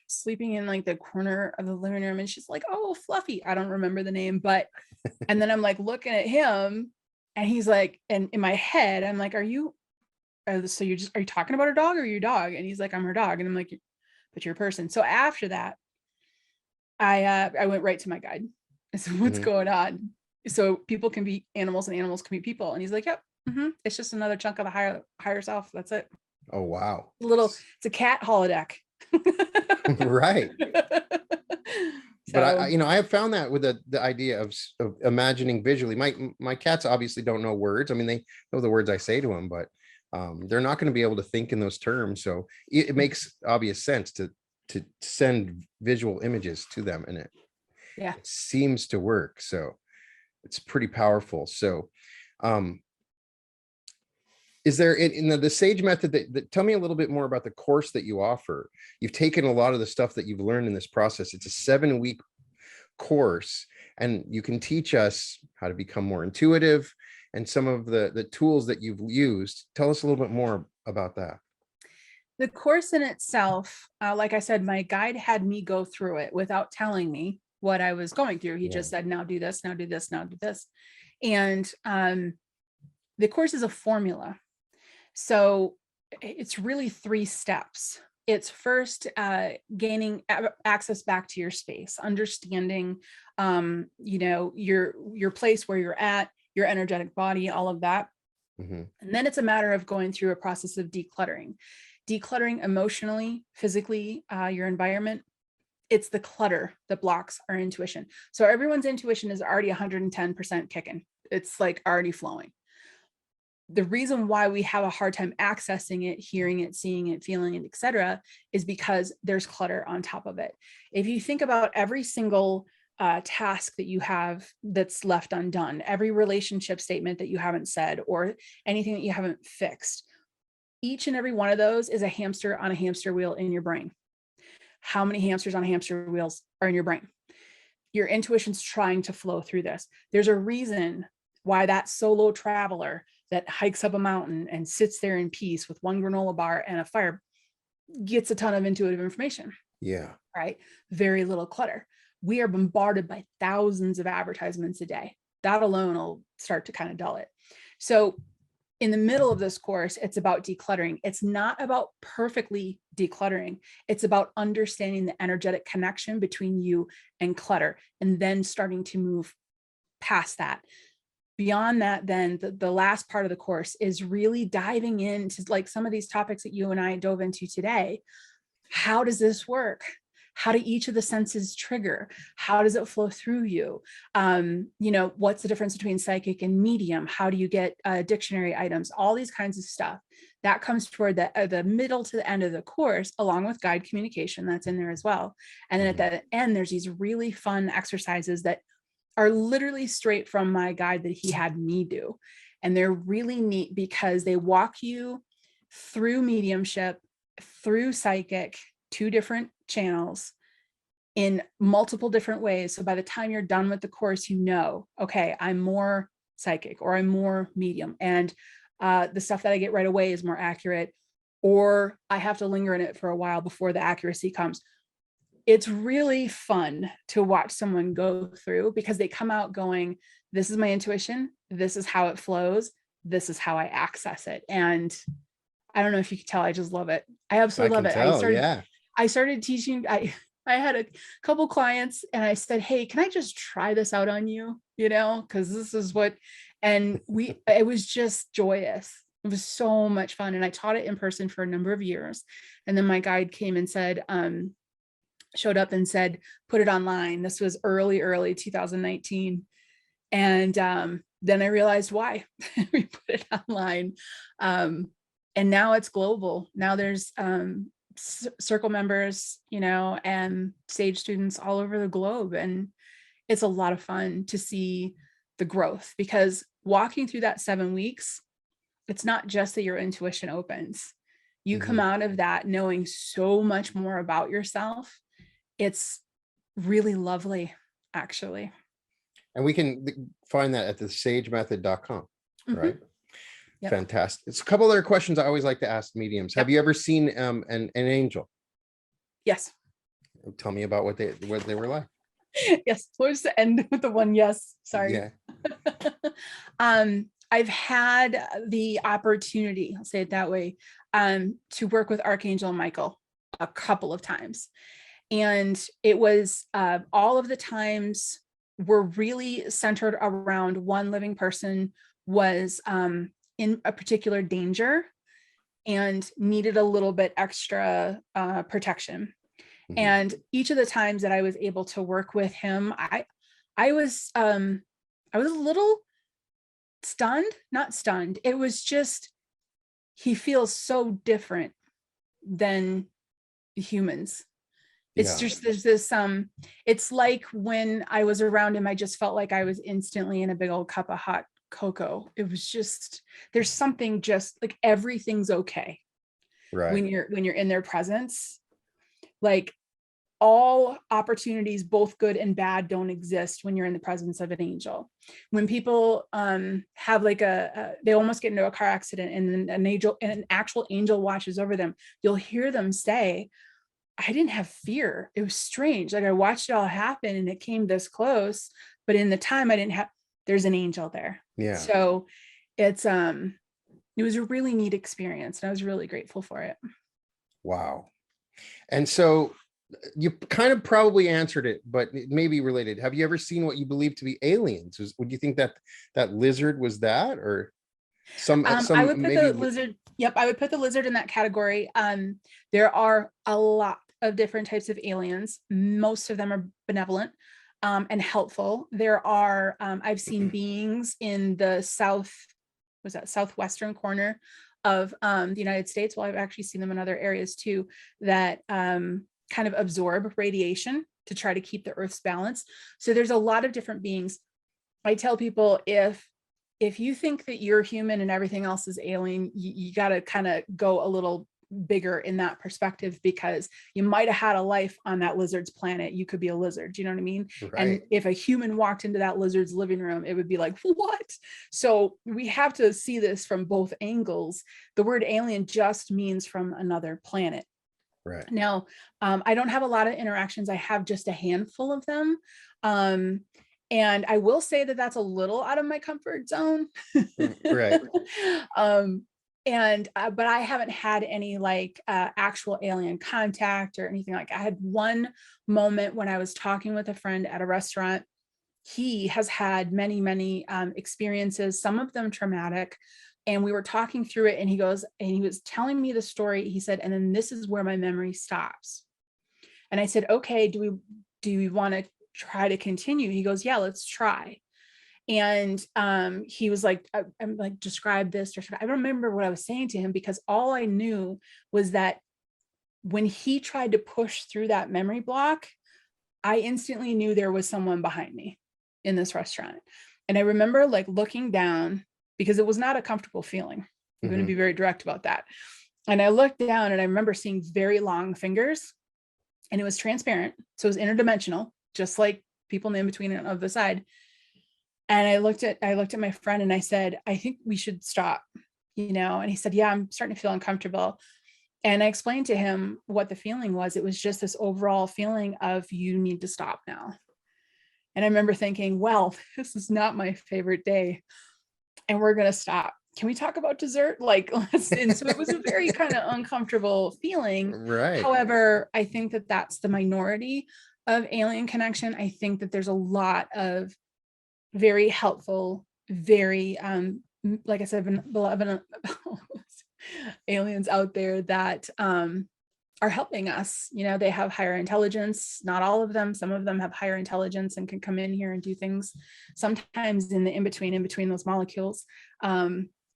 sleeping in like the corner of the living room. And she's like, oh, Fluffy. I don't remember the name, but, and then I'm like looking at him, and he's like, and in my head, I'm like, are you talking about her dog or your dog? And he's like, I'm her dog. And I'm like, but you're a person. So after that, I went right to my guide. I said, what's going on? So people can be animals and animals can be people. And he's like, yep, it's just another chunk of the higher self. That's it. Oh, wow. It's a cat holodeck. Right. But I have found that with the idea of imagining visually. My cats obviously don't know words. I mean, they know the words I say to them, but they're not going to be able to think in those terms. So it makes obvious sense to send visual images to them, and it seems to work. So it's pretty powerful. So is there in the Sage method that tell me a little bit more about the course that you offer? You've taken a lot of the stuff that you've learned in this process. It's a 7-week course, and you can teach us how to become more intuitive and some of the tools that you've used. Tell us a little bit more about that. The course in itself, like I said, my guide had me go through it without telling me what I was going through. He just said, now do this, now do this, now do this. And the course is a formula. So it's really 3 steps. It's first gaining access back to your space, understanding, your place where you're at, your energetic body, all of that. And then it's a matter of going through a process of decluttering emotionally, physically, your environment. It's the clutter that blocks our intuition. So everyone's intuition is already 110% kicking. It's like already flowing. The reason why we have a hard time accessing it, hearing it, seeing it, feeling it, etc., is because there's clutter on top of it. If you think about every single task that you have that's left undone, every relationship statement that you haven't said, or anything that you haven't fixed, each and every one of those is a hamster on a hamster wheel in your brain. How many hamsters on hamster wheels are in your brain? Your intuition's trying to flow through this. There's a reason why that solo traveler that hikes up a mountain and sits there in peace with one granola bar and a fire gets a ton of intuitive information. Yeah. Right? Very little clutter. We are bombarded by thousands of advertisements a day. That alone will start to kind of dull it. So in the middle of this course, it's about decluttering. It's not about perfectly decluttering. It's about understanding the energetic connection between you and clutter, and then starting to move past that. Beyond that, then the last part of the course is really diving into like some of these topics that you and I dove into today. How does this work? How do each of the senses trigger? How does it flow through you? What's the difference between psychic and medium? How do you get dictionary items? All these kinds of stuff. That comes toward the middle to the end of the course, along with guide communication that's in there as well. And then at the end, there's these really fun exercises that are literally straight from my guide that he had me do. And they're really neat because they walk you through mediumship, through psychic, 2 different channels, in multiple different ways. So by the time you're done with the course, okay, I'm more psychic, or I'm more medium, and the stuff that I get right away is more accurate, or I have to linger in it for a while before the accuracy comes. It's really fun to watch someone go through, because they come out going, this is my intuition, this is how it flows, this is how I access it. And I don't know if you can tell, I just love it. I absolutely love it. I started teaching. I had a couple clients, and I said, hey, can I just try this out on you? Because this is what, and it was just joyous. It was so much fun. And I taught it in person for a number of years. And then my guide came and said, showed up and said, put it online. This was early 2019. And then I realized why we put it online. And now it's global. Now there's circle members, and sage students all over the globe. And it's a lot of fun to see the growth, because walking through that 7 weeks, it's not just that your intuition opens. You come out of that knowing so much more about yourself. It's really lovely, actually. And we can find that at the sagemethod.com, right? Yep. Fantastic. It's a couple other questions I always like to ask mediums. Have you ever seen an angel? Yes. Tell me about what they were like. Yes. We'll just end with the one yes. Sorry. Yeah. I've had the opportunity, I'll say it that way, to work with Archangel Michael a couple of times. And it was all of the times were really centered around one living person was in a particular danger and needed a little bit extra protection. And each of the times that I was able to work with him, I was a little stunned, not stunned. It was just, he feels so different than humans. It's just, there's this, it's like when I was around him, I just felt like I was instantly in a big old cup of hot cocoa. It was just, there's something just like everything's okay. Right. When you're in their presence, like all opportunities, both good and bad, don't exist when you're in the presence of an angel. When people have like they almost get into a car accident and an actual angel watches over them, you'll hear them say, I didn't have fear. It was strange. Like I watched it all happen and it came this close, but in the time I didn't have, there's an angel there. Yeah. So it was a really neat experience, and I was really grateful for it. Wow. And so you kind of probably answered it, but it may be related. Have you ever seen what you believe to be aliens? Would you think that lizard was that, or some I would put maybe the lizard. Yep. I would put the lizard in that category. There are a lot of different types of aliens. Most of them are benevolent and helpful. There are, I've seen beings in the southwestern corner of the United States. Well, I've actually seen them in other areas too, that kind of absorb radiation to try to keep the Earth's balance. So there's a lot of different beings. I tell people, if you think that you're human and everything else is alien, you got to kind of go a little bigger in that perspective, because you might have had a life on that lizard's planet. You could be a lizard. Do you know what I mean? Right. And if a human walked into that lizard's living room, it would be like, what? So we have to see this from both angles. The word alien just means from another planet. Right. Now, I don't have a lot of interactions. I have just a handful of them. And I will say that that's a little out of my comfort zone. Right. But I haven't had any like actual alien contact or anything. Like I had one moment when I was talking with a friend at a restaurant. He has had many experiences, some of them traumatic. And we were talking through it, and he was telling me the story. He said, and then this is where my memory stops. And I said, okay, do we want to try to continue? He goes, yeah, let's try. And he was like, I'm like, describe this. I don't remember what I was saying to him, because all I knew was that when he tried to push through that memory block, I instantly knew there was someone behind me in this restaurant. And I remember like looking down, because it was not a comfortable feeling. I'm going to be very direct about that. And I looked down, and I remember seeing very long fingers. and it was transparent. So it was interdimensional, just like people in the in-between and of the side. And I looked at my friend and I said, I think we should stop, and he said, yeah, I'm starting to feel uncomfortable. And I explained to him what the feeling was. It was just this overall feeling of, you need to stop now. And I remember thinking, well, this is not my favorite day, and we're going to stop. Can we talk about dessert? Like, and so it was a very kind of uncomfortable feeling. Right. However, I think that that's the minority of alien connection. I think that there's a lot of very helpful, very, like I said, beloved aliens out there that are helping us. They have higher intelligence. Not all of them. Some of them have higher intelligence and can come in here and do things sometimes in the in between those molecules,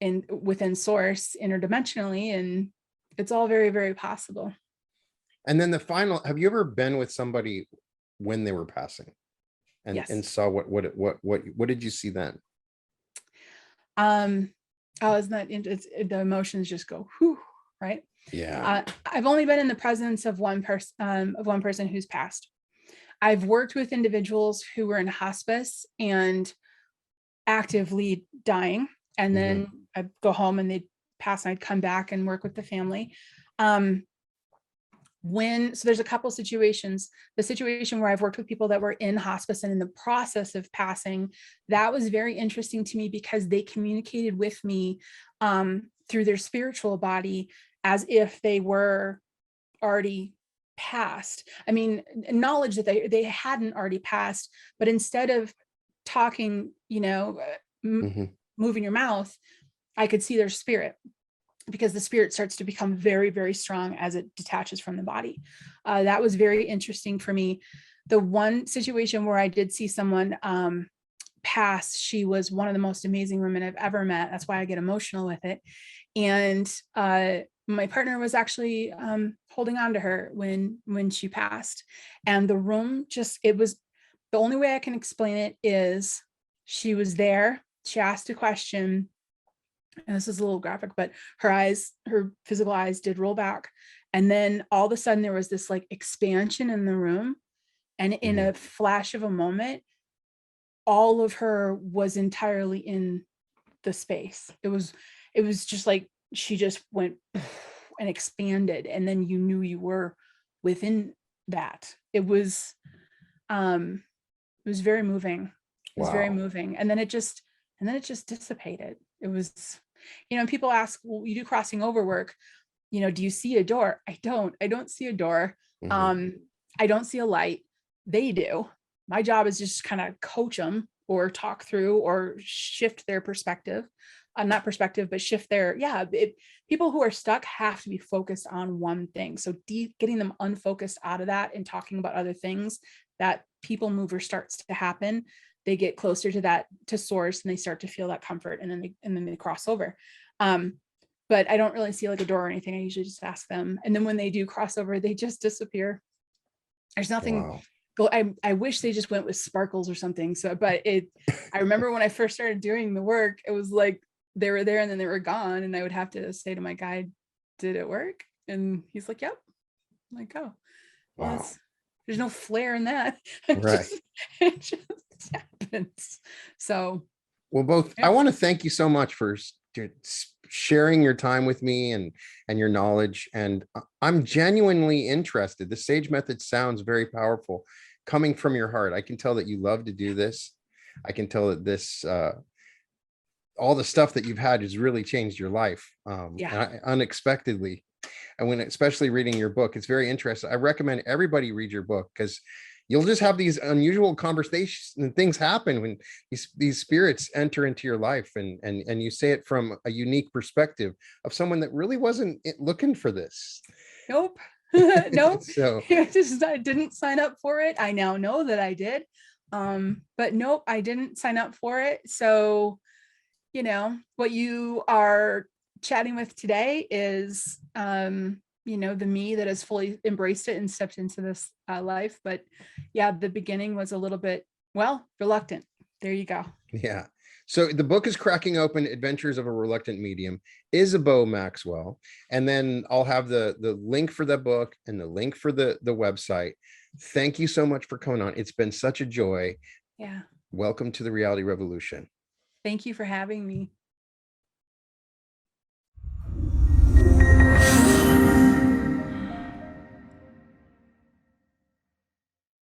and within source interdimensionally. And it's all very, very possible. And then the final, have you ever been with somebody when they were passing and, Yes. and saw what did you see then? Isn't that the emotions just go whew, right? Yeah. I've only been in the presence of one person who's passed. I've worked with individuals who were in hospice and actively dying, and then I'd go home and they'd pass and I'd come back and work with the family. So there's a couple situations. The situation where I've worked with people that were in hospice and in the process of passing, that was very interesting to me because they communicated with me through their spiritual body as if they were already passed. I mean, knowledge that they hadn't already passed, but instead of talking, moving your mouth, I could see their spirit, because the spirit starts to become very, very strong as it detaches from the body. That was very interesting for me. The one situation where I did see someone pass, she was one of the most amazing women I've ever met. That's why I get emotional with it. And my partner was actually holding on to her when she passed. And the room it was, the only way I can explain it is she was there. She asked a question, and this is a little graphic, but her physical eyes did roll back. And then all of a sudden there was this like expansion in the room. And in a flash of a moment, all of her was entirely in the space. It was just like, she just went and expanded. And then you knew you were within that. It was very moving. It was very moving. And then it just dissipated. It was, people ask, well, you do crossing over work, do you see a door? I don't see a door. I don't see a light. They do. My job is just kind of coach them or talk through or shift their perspective. Not perspective, but shift their, people who are stuck have to be focused on one thing. So getting them unfocused out of that and talking about other things, that people mover starts to happen. They get closer to source, and they start to feel that comfort, and then they cross over. But I don't really see like a door or anything. I usually just ask them. And then when they do cross over, they just disappear. There's nothing. I wish they just went with sparkles or something. So, but I remember when I first started doing the work, it was like they were there and then they were gone. And I would have to say to my guide, did it work? And he's like, yep. I'm like, oh, well, there's no flair in that. Right. It just happens. So, well, both, I want to thank you so much for sharing your time with me and your knowledge. And I'm genuinely interested. The Sage Method sounds very powerful coming from your heart. I can tell that you love to do this. I can tell that this, all the stuff that you've had has really changed your life unexpectedly. And especially reading your book, it's very interesting. I recommend everybody read your book, because you'll just have these unusual conversations and things happen when these spirits enter into your life, and you say it from a unique perspective of someone that really wasn't looking for this. Nope. Nope. So I didn't sign up for it. I now know that I did. But nope, I didn't sign up for it. So, what you are chatting with today is, the me that has fully embraced it and stepped into this life. But yeah, the beginning was a little bit, reluctant. There you go. Yeah. So the book is Cracking Open Adventures of a Reluctant Medium, Isabeau Maxwell. And then I'll have the link for the book and the link for the website. Thank you so much for coming on. It's been such a joy. Yeah. Welcome to the Reality Revolution. Thank you for having me.